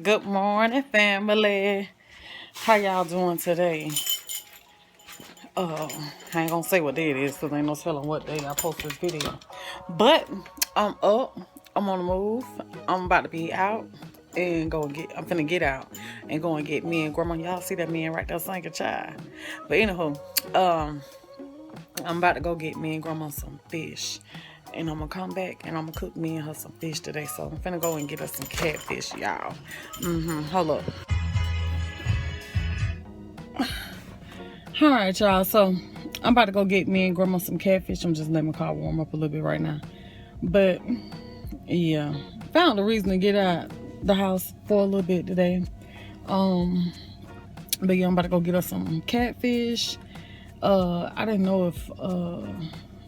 Good morning, family. How y'all doing today? I ain't gonna say what day it is because ain't no telling what day I post this video. But I'm up. I'm on the move. I'm about to be out and I'm finna get out and go and get me and grandma. Y'all see that man right there singing, child. But anywho, I'm about to go get me and grandma some fish. And I'm gonna come back and I'm gonna cook me and her some fish today. So I'm finna go and get us some catfish, y'all. Hold up. Alright, y'all. So I'm about to go get me and grandma some catfish. I'm just letting my car warm up a little bit right now. But yeah, found a reason to get out the house for a little bit today. But yeah, I'm about to go get us some catfish. I didn't know if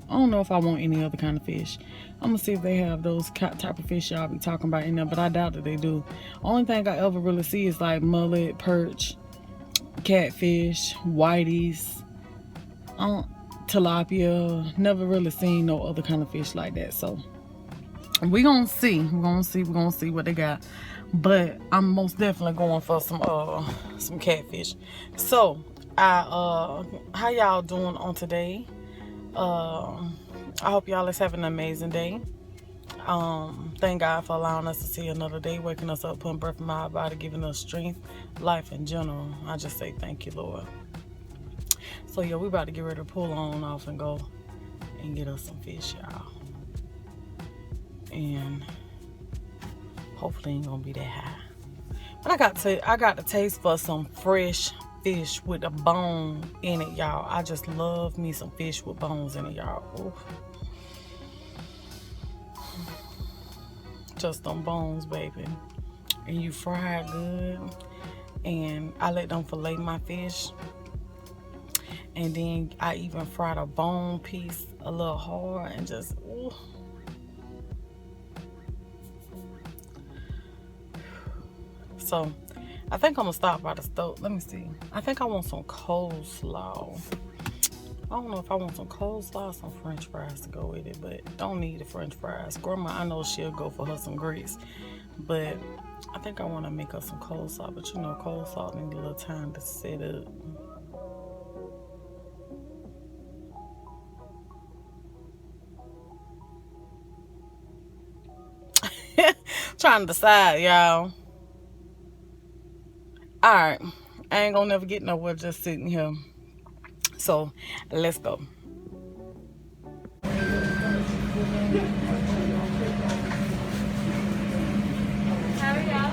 I don't know if I want any other kind of fish. I'm gonna see if they have those type of fish y'all be talking about in there, but I doubt that they do. Only thing I ever really see is like mullet, perch, catfish, whiteys, tilapia. Never really seen no other kind of fish like that. So we're gonna see what they got. But I'm most definitely going for some catfish. So how y'all doing on today? I hope y'all is having an amazing day. Thank God for allowing us to see another day, waking us up, putting breath in my body, giving us strength, life in general. I just say thank you, Lord. So yeah, we about to get ready to pull on off and go and get us some fish, y'all. And hopefully it ain't gonna be that high. But I got the taste for some fresh fish with a bone in it, y'all. I just love me some fish with bones in it, y'all. Ooh. Just them bones, baby. And you fry it good. And I let them fillet my fish. And then I even fried a bone piece a little hard and just, ooh. So I think I'm gonna stop by the stove. Let me see. I think I want some coleslaw. I don't know if I want some coleslaw or some french fries to go with it, but don't need the french fries. Grandma, I know she'll go for her some grits, but I think I want to make her some coleslaw. But you know, coleslaw need a little time to set up. Trying to decide, y'all. Alright, I ain't gonna never get nowhere just sitting here. So, let's go. How are y'all?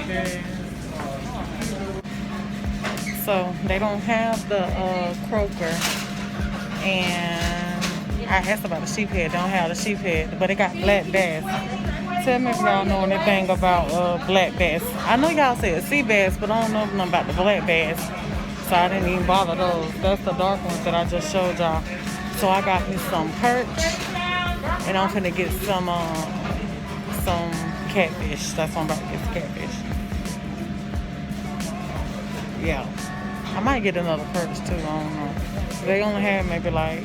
Good. So they don't have the croaker, and I asked about the sheephead. They don't have the sheephead, but they got black bass. Tell me if y'all know anything about black bass. I know y'all said sea bass, but I don't know nothing about the black bass, so I didn't even bother those. That's the dark ones that I just showed y'all. So I got me some perch, and I'm finna get some catfish. That's what I'm about to get, some catfish. Yeah. I might get another perch too, I don't know. They only have maybe like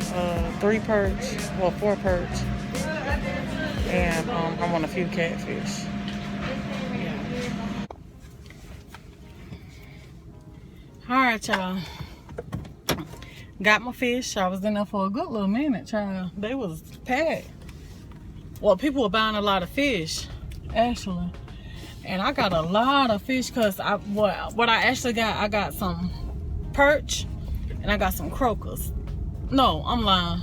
3 perch, well 4 perch. And I want a few catfish. Yeah. Alright, y'all. Got my fish. I was in there for a good little minute, child. They was packed. Well, people were buying a lot of fish, actually. And I got a lot of fish because what I actually got, I got some perch and I got some croakers. No, I'm lying.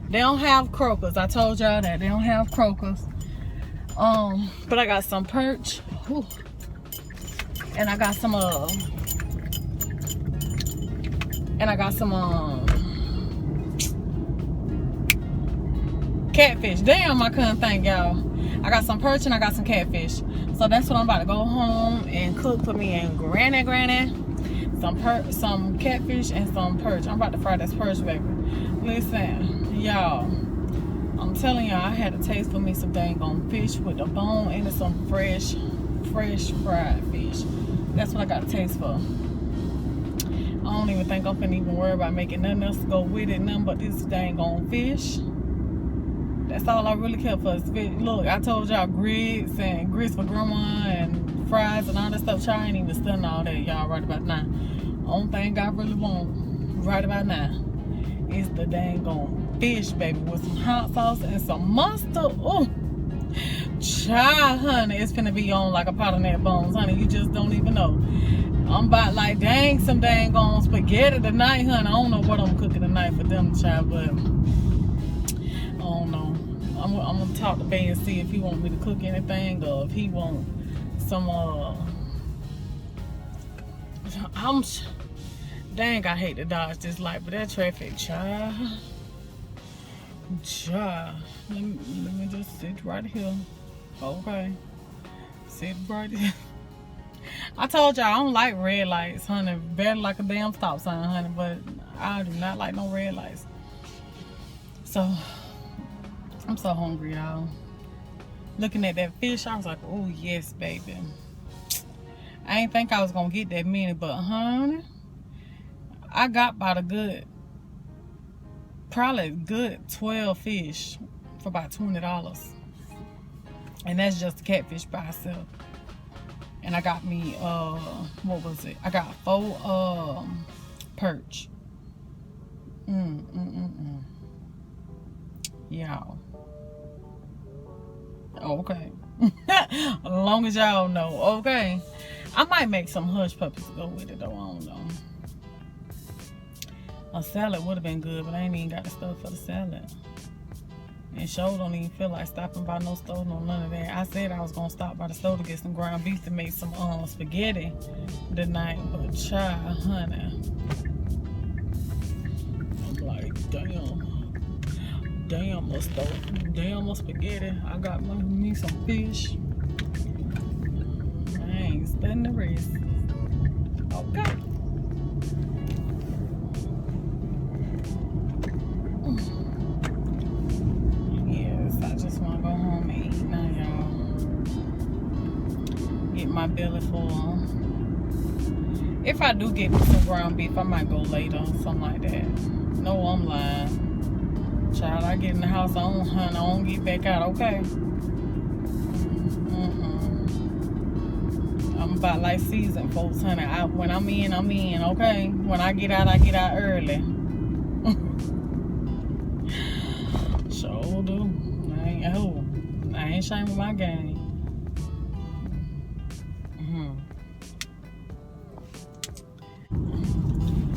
They don't have croakers. I told y'all that. They don't have croakers. But I got some perch. Whew. And I got some catfish. Damn, I couldn't think, y'all. I got some perch and I got some catfish. So that's what I'm about to go home and cook for me and granny. Some catfish and some perch. I'm about to fry this perch, baby. Listen, y'all. I'm telling y'all, I had a taste for me some dang on fish with the bone and some fresh fried fish. That's what I got a taste for. I don't even think I'm finna even worry about making nothing else to go with it, nothing but this dang on fish. That's all I really care for is fish. Look, I told y'all grits for grandma and fries and all that stuff. Y'all ain't even studying all that, y'all, right about now. Only thing I really want right about now is the dang on fish, baby, with some hot sauce and some mustard. Oh, child, honey, it's finna be on like a pot of that bones, honey. You just don't even know. I'm about like some dang on spaghetti tonight, honey. I don't know what I'm cooking tonight for them, child, but I don't know. I'm gonna talk to Bay and see if he want me to cook anything or if he want some dang, I hate to dodge this light, but that traffic, child. Let me just sit right here. Okay, sit right here. I told y'all I don't like red lights, honey. Better like a damn stop sign, honey. But I do not like no red lights. So I'm so hungry, y'all. Looking at that fish, I was like, oh yes, baby. I ain't think I was gonna get that many, but honey, I got about probably a good 12 fish for about $20. And that's just the catfish by itself. And I got me, what was it? I got 4 perch. Y'all. Okay. As long as y'all know. Okay. I might make some hush puppies to go with it though. I don't know. A salad would have been good, but I ain't even got the stuff for the salad. And sure don't even feel like stopping by no store, no none of that. I said I was gonna stop by the store to get some ground beef to make some spaghetti tonight, but child, honey, I'm like, damn a store, damn a spaghetti. I got me some fish. I ain't studying the rest. Okay. My belly full. If I do get me some ground beef, I might go later or something like that. No, I'm lying. Child, I get in the house, I don't get back out, okay? I'm about like seasoned folks, honey. When I'm in, okay? When I get out early. Sure do. I ain't ashamed of my game.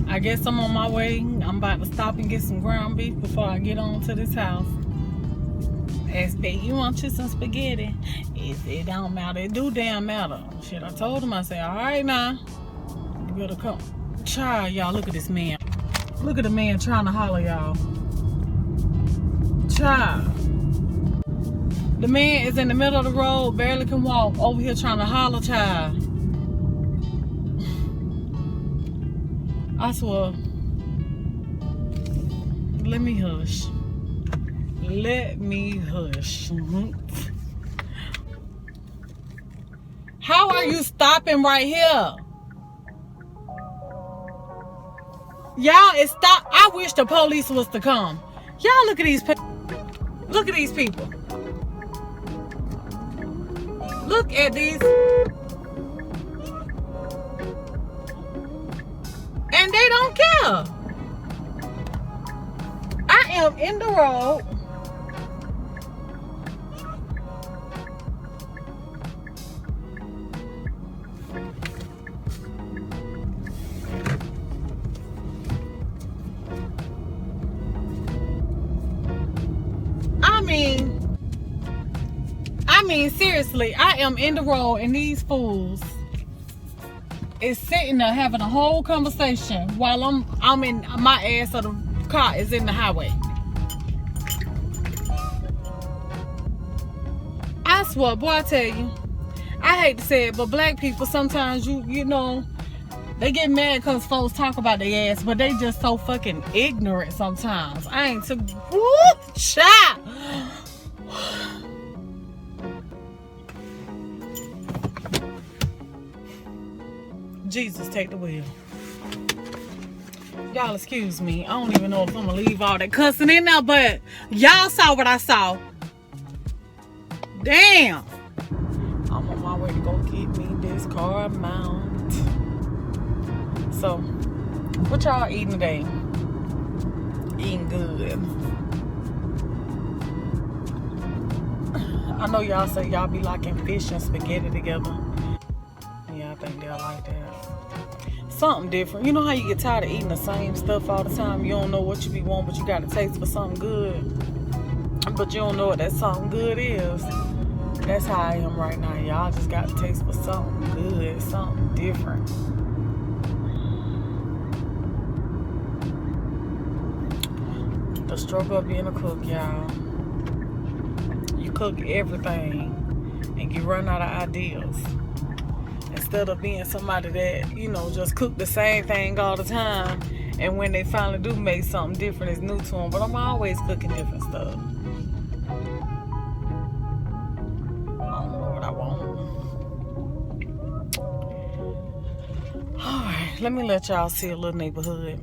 I guess I'm on my way. I'm about to stop and get some ground beef before I get on to this house. Asked Betty, you want you some spaghetti? It don't matter. It do damn matter. Shit, I told him, I said, all right now. You better come. Child, y'all, look at this man. Look at the man trying to holler, y'all. Child. The man is in the middle of the road, barely can walk, over here trying to holler, child. I swear. Let me hush. Let me hush. How are you stopping right here? Y'all, it stop. I wish the police was to come. Y'all look at these people. Look at these people. Look at these. And they don't care. I am in the road. I mean, seriously, I am in the road and these fools is sitting there having a whole conversation while I'm in my ass of the car is in the highway. I swear, boy, I tell you, I hate to say it, but black people sometimes you know, they get mad because folks talk about their ass, but they just so fucking ignorant sometimes. I ain't too child. Jesus, take the wheel. Y'all excuse me. I don't even know if I'm gonna leave all that cussing in there, but y'all saw what I saw. Damn. I'm on my way to go get me this car mount. So, what y'all eating today? Eating good. I know y'all say y'all be liking fish and spaghetti together. Yeah, I think they'll like that. Something different. You know how you get tired of eating the same stuff all the time? You don't know what you be wanting, but you got to taste for something good. But you don't know what that something good is. That's how I am right now. Y'all just got to taste for something good, something different. The struggle of being a cook, y'all. You cook everything and you run out of ideas. Instead of being somebody that, you know, just cook the same thing all the time, and when they finally do make something different, it's new to them. But I'm always cooking different stuff. I don't know what I want. Alright, let me let y'all see a little neighborhood.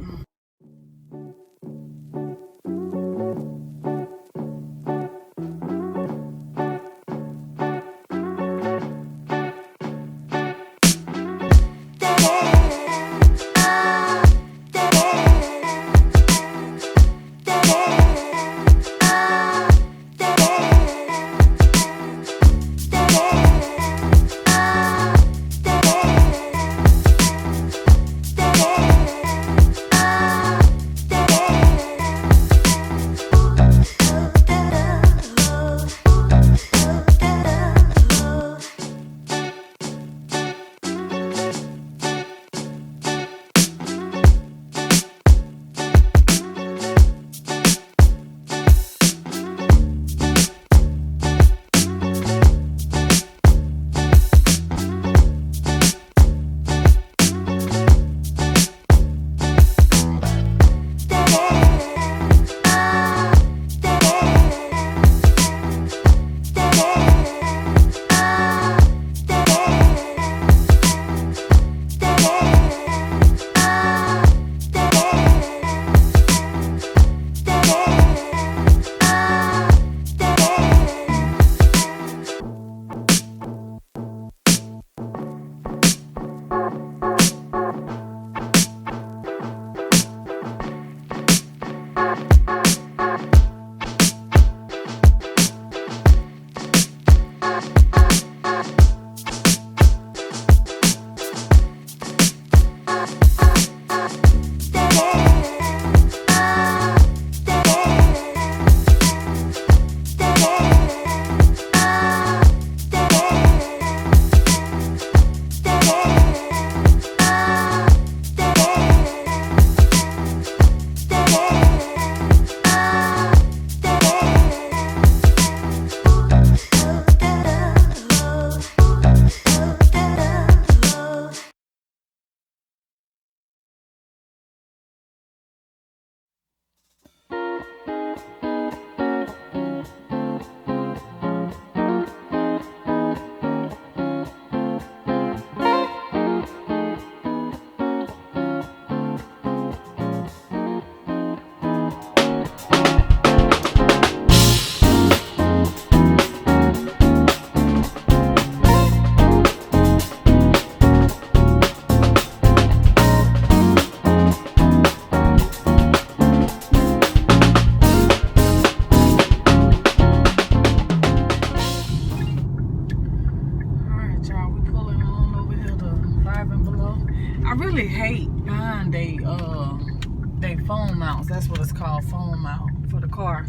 really hate buying they phone mounts. That's what it's called, phone mount for the car.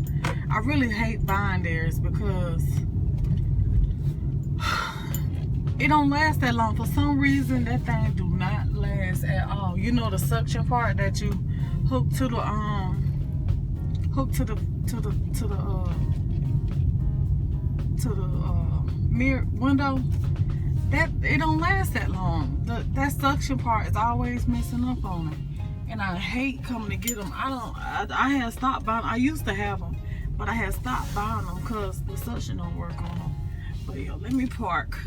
I really hate buying theirs because it don't last that long. For some reason, that thing do not last at all. You know the suction part that you hook to the mirror window. That it don't last that long. That suction part is always messing up on it, and I hate coming to get them. I had stopped buying. I used to have them, but I had stopped buying them because the suction don't work on them. But yo, let me park.